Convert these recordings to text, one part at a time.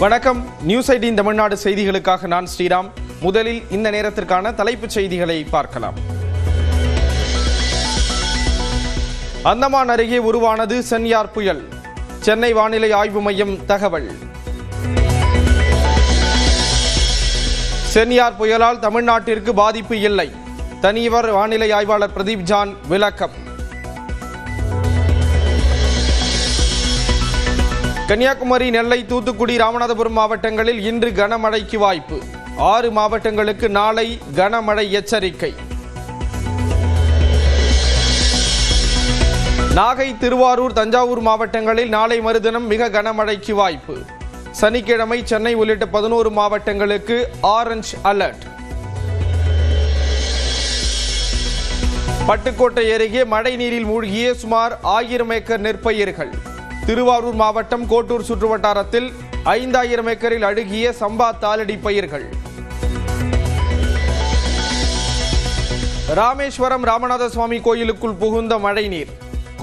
வணக்கம். நியூஸ் 18 தமிழ்நாடு செய்திகளுக்காக நான் ஸ்ரீராம். முதலில் இந்த நேரத்திற்கான தலைப்புச் செய்திகளை பார்க்கலாம். அந்தமான் அருகே உருவானது சென்யார் புயல். சென்னை வானிலை ஆய்வு மையம் தகவல். சென்யார் புயலால் தமிழ்நாட்டிற்கு பாதிப்பு இல்லை. தனியார் வானிலை ஆய்வாளர் பிரதீப் ஜான் விளக்கம். கன்னியாகுமரி, நெல்லை, தூத்துக்குடி, ராமநாதபுரம் மாவட்டங்களில் இன்று கனமழைக்கு வாய்ப்பு. 6 மாவட்டங்களுக்கு நாளை கனமழை எச்சரிக்கை. நாகை, திருவாரூர், தஞ்சாவூர் மாவட்டங்களில் நாளை மறுதினம் மிக கனமழைக்கு வாய்ப்பு. சனிக்கிழமை சென்னை உள்ளிட்ட 11 மாவட்டங்களுக்கு ஆரஞ்ச் அலர்ட். பட்டுக்கோட்டை அருகே மழை நீரில் மூழ்கிய சுமார் 1000 ஏக்கர் நெற்பயிர்கள். திருவாரூர் மாவட்டம் கோட்டூர் சுற்றுவட்டாரத்தில் 5000 ஏக்கரில் அழுகிய சம்பா தாளடி பயிர்கள். ராமேஸ்வரம் ராமநாத சுவாமி கோயிலுக்குள் புகுந்த மழைநீர்.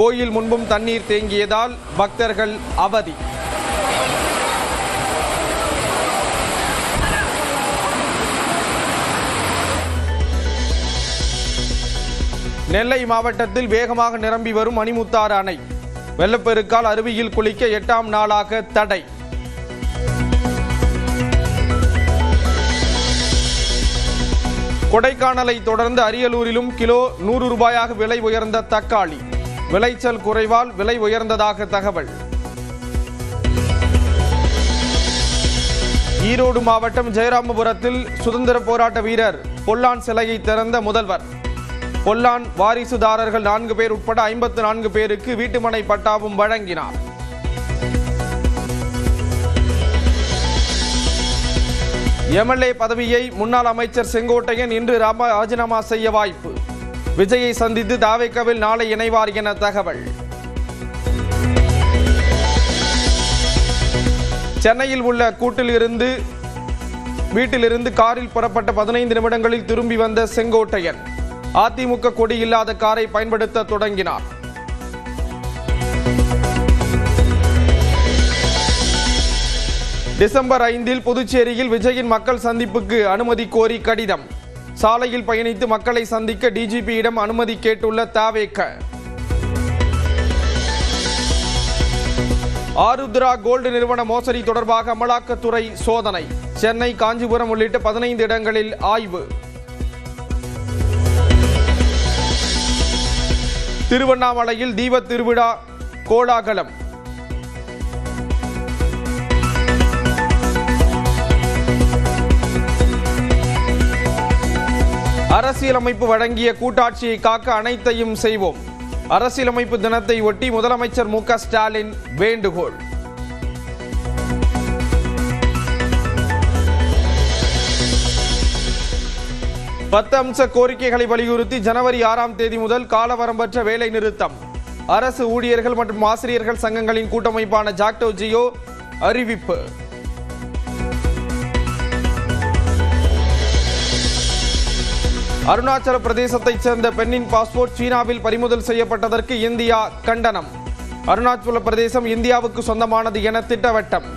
கோயில் முன்பும் தண்ணீர் தேங்கியதால் பக்தர்கள் அவதி. நெல்லை மாவட்டத்தில் வேகமாக நிரம்பி வரும் மணிமுத்தாறு அணை. வெள்ளப்பெருக்கால் அருவியில் குளிக்க 8ஆம் நாளாக தடை. கொடைக்கானலை தொடர்ந்து அரியலூரிலும் கிலோ 100 ரூபாயாக விலை உயர்ந்த தக்காளி. விளைச்சல் குறைவால் விலை உயர்ந்ததாக தகவல். ஈரோடு மாவட்டம் ஜெயராமபுரத்தில் சுதந்திர போராட்ட வீரர் பொல்லான் சிலையை திறந்த முதல்வர். பொல்லான் வாரிசுதாரர்கள் 4 பேர் உட்பட 54 பேருக்கு வீட்டுமனை பட்டாவும் வழங்கினார். எம்எல்ஏ பதவியை முன்னாள் அமைச்சர் செங்கோட்டையன் இன்று ராஜினாமா செய்ய வாய்ப்பு. விஜயை சந்தித்து தாவேக்காவில் நாளை இணைவார் என தகவல். சென்னையில் உள்ள வீட்டிலிருந்து காரில் புறப்பட்ட 15 நிமிடங்களில் திரும்பி வந்த செங்கோட்டையன் அதிமுக கொடி இல்லாத காரை பயன்படுத்த தொடங்கினார். டிசம்பர் 5 புதுச்சேரியில் விஜயின் மக்கள் சந்திப்புக்கு அனுமதி கோரி கடிதம். சாலையில் பயணித்து மக்களை சந்திக்க டிஜிபியிடம் அனுமதி கேட்டுள்ள தாவேக. ஆருத்ரா கோல்டு நிறுவன மோசடி தொடர்பாக அமலாக்கத்துறை சோதனை. சென்னை, காஞ்சிபுரம் உள்ளிட்ட 15 இடங்களில் ஆய்வு. திருவண்ணாமலையில் தீப திருவிழா கோலாகலம். அரசியலமைப்பு வழங்கிய கூட்டாட்சியை காக்க அனைத்தையும் செய்வோம். அரசியலமைப்பு தினத்தை ஒட்டி முதலமைச்சர் மு.க. ஸ்டாலின் வேண்டுகோள். பத்து அம்ச கோரிக்கைகளை வலியுறுத்தி ஜனவரி 6ஆம் தேதி முதல் காலவரம்பற்ற வேலை நிறுத்தம். அரசு ஊழியர்கள் மற்றும் ஆசிரியர்கள் சங்கங்களின் கூட்டமைப்பான ஜாக்டோ ஜியோ அறிவிப்பு. அருணாச்சல பிரதேசத்தைச் சேர்ந்த பெண்ணின் பாஸ்போர்ட் சீனாவில் பறிமுதல் செய்யப்பட்டதற்கு இந்தியா கண்டனம். அருணாச்சல பிரதேசம் இந்தியாவுக்கு சொந்தமானது என திட்டவட்டம்.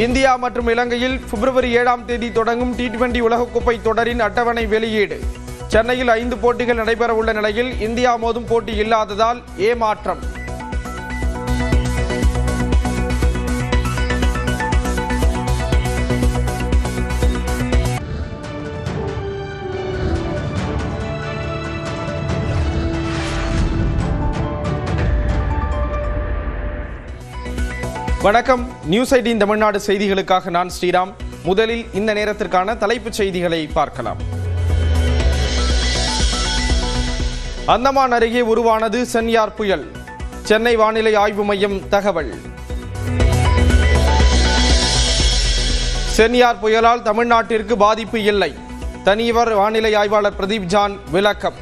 இந்தியா மற்றும் இலங்கையில் பிப்ரவரி 7ஆம் தேதி தொடங்கும் T20 உலகக்கோப்பை தொடரின் அட்டவணை வெளியீடு. சென்னையில் 5 போட்டிகள் நடைபெறவுள்ள நிலையில் இந்தியா மோதும் போட்டி இல்லாததால் ஏமாற்றம். வணக்கம். நியூஸ் 18 தமிழ்நாடு செய்திகளுக்காக நான் ஸ்ரீராம். முதலில் இந்த நேரத்திற்கான தலைப்புச் செய்திகளை பார்க்கலாம். அந்தமான் அருகே உருவானது சென்யார் புயல். சென்னை வானிலை ஆய்வு மையம் தகவல். சென்யார் புயலால் தமிழ்நாட்டிற்கு பாதிப்பு இல்லை. தனியார் வானிலை ஆய்வாளர் பிரதீப் ஜான் விளக்கம்.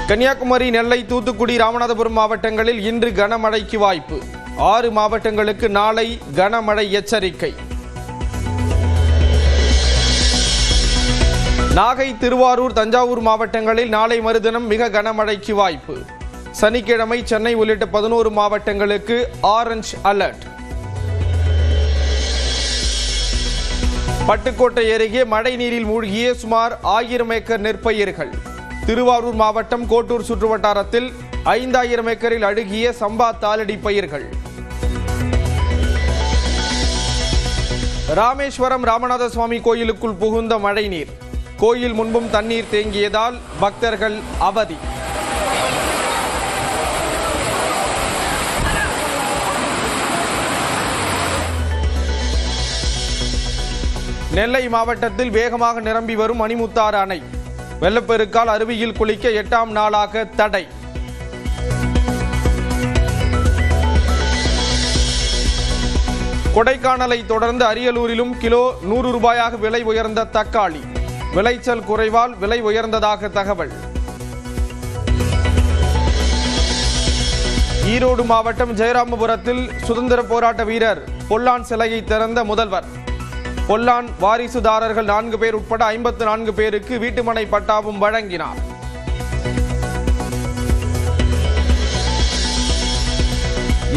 கன்னியாகுமரி, நெல்லை, தூத்துக்குடி, ராமநாதபுரம் மாவட்டங்களில் இன்று கனமழைக்கு வாய்ப்பு. 6 மாவட்டங்களுக்கு நாளை கனமழை எச்சரிக்கை. நாகை, திருவாரூர், தஞ்சாவூர் மாவட்டங்களில் நாளை மறுதினம் மிக கனமழைக்கு வாய்ப்பு. சனிக்கிழமை சென்னை உள்ளிட்ட 11 மாவட்டங்களுக்கு ஆரஞ்ச் அலர்ட். பட்டுக்கோட்டை அருகே மழை நீரில் மூழ்கிய சுமார் 1000 ஏக்கர் நெற்பயிர்கள். திருவாரூர் மாவட்டம் கோட்டூர் சுற்றுவட்டாரத்தில் 5000 ஏக்கரில் அழுகிய சம்பா தாளடி பயிர்கள். ராமேஸ்வரம் ராமநாத சுவாமி கோயிலுக்குள் புகுந்த மழைநீர். கோயில் முன்பும் தண்ணீர் தேங்கியதால் பக்தர்கள் அவதி. நெல்லை மாவட்டத்தில் வேகமாக நிரம்பி வரும் மணிமுத்தாறு அணை. வெள்ளப்பெருக்கால் அருவியில் குளிக்க 8ஆம் நாளாக தடை. கொடைக்கானலை தொடர்ந்து அரியலூரிலும் கிலோ 100 ரூபாயாக விலை உயர்ந்த தக்காளி. விளைச்சல் குறைவால் விலை உயர்ந்ததாக தகவல். ஈரோடு மாவட்டம் ஜெயராமபுரத்தில் சுதந்திர போராட்ட வீரர் பொல்லான் சிலையை திறந்த முதல்வர். பொல்லான் வாரிசுதாரர்கள் 4 பேர் உட்பட 54 பேருக்கு வீட்டுமனை பட்டாவும் வழங்கினார்.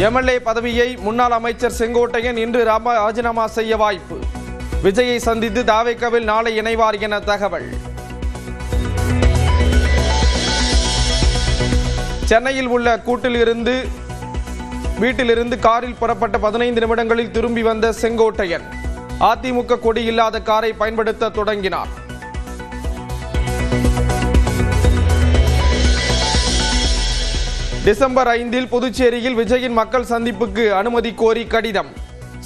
எம்எல்ஏ பதவியை முன்னாள் அமைச்சர் செங்கோட்டையன் இன்று ராஜினாமா செய்ய வாய்ப்பு. விஜயை சந்தித்து தாவேக்காவில் நாளை இணைவார் என தகவல். சென்னையில் உள்ள வீட்டிலிருந்து காரில் புறப்பட்ட 15 நிமிடங்களில் திரும்பி வந்த செங்கோட்டையன் அதிமுக கொடி இல்லாத காரை பயன்படுத்த தொடங்கினார். டிசம்பர் 5 புதுச்சேரியில் விஜயின் மக்கள் சந்திப்புக்கு அனுமதி கோரி கடிதம்.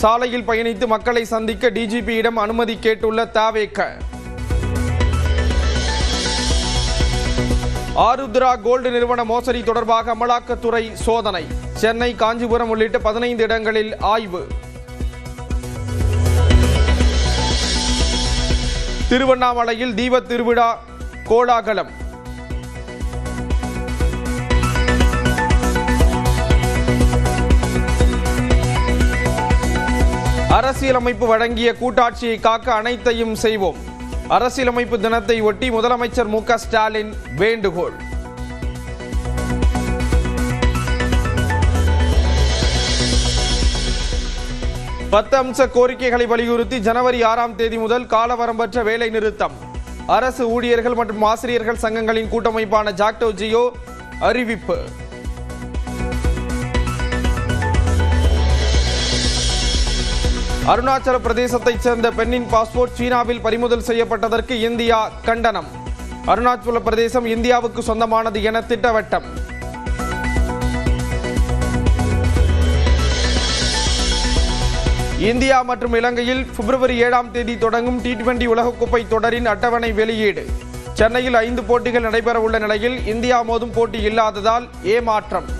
சாலையில் பயணித்து மக்களை சந்திக்க டிஜிபியிடம் அனுமதி கேட்டுள்ள தாவேக. ஆருத்ரா கோல்டு நிறுவன மோசடி தொடர்பாக அமலாக்கத்துறை சோதனை. சென்னை, காஞ்சிபுரம் உள்ளிட்ட 15 இடங்களில் ஆய்வு. திருவண்ணாமலையில் தீப திருவிழா கோலாகலம். அரசியலமைப்பு வழங்கிய கூட்டாட்சியை காக்க அனைத்தையும் செய்வோம். அரசியலமைப்பு தினத்தை ஒட்டி முதலமைச்சர் மு.க. ஸ்டாலின் வேண்டுகோள். பத்து அம்ச கோரிக்கைகளை வலியுறுத்தி ஜனவரி 6ஆம் தேதி முதல் காலவரம்பற்ற வேலை நிறுத்தம். அரசு ஊழியர்கள் மற்றும் ஆசிரியர்கள் சங்கங்களின் கூட்டமைப்பான ஜாக்டோ ஜியோ அறிவிப்பு. அருணாச்சல பிரதேசத்தைச் சேர்ந்த பெண்ணின் பாஸ்போர்ட் சீனாவில் பறிமுதல் செய்யப்பட்டதற்கு இந்தியா கண்டனம். அருணாச்சல பிரதேசம் இந்தியாவுக்கு சொந்தமானது என திட்டவட்டம். இந்தியா மற்றும் இலங்கையில் பிப்ரவரி 7ஆம் தேதி தொடங்கும் T20 உலகக்கோப்பை தொடரின் அட்டவணை வெளியீடு. சென்னையில் 5 போட்டிகள் நடைபெற உள்ள நிலையில் இந்தியா மோதும் போட்டி இல்லாததால் ஏமாற்றம்.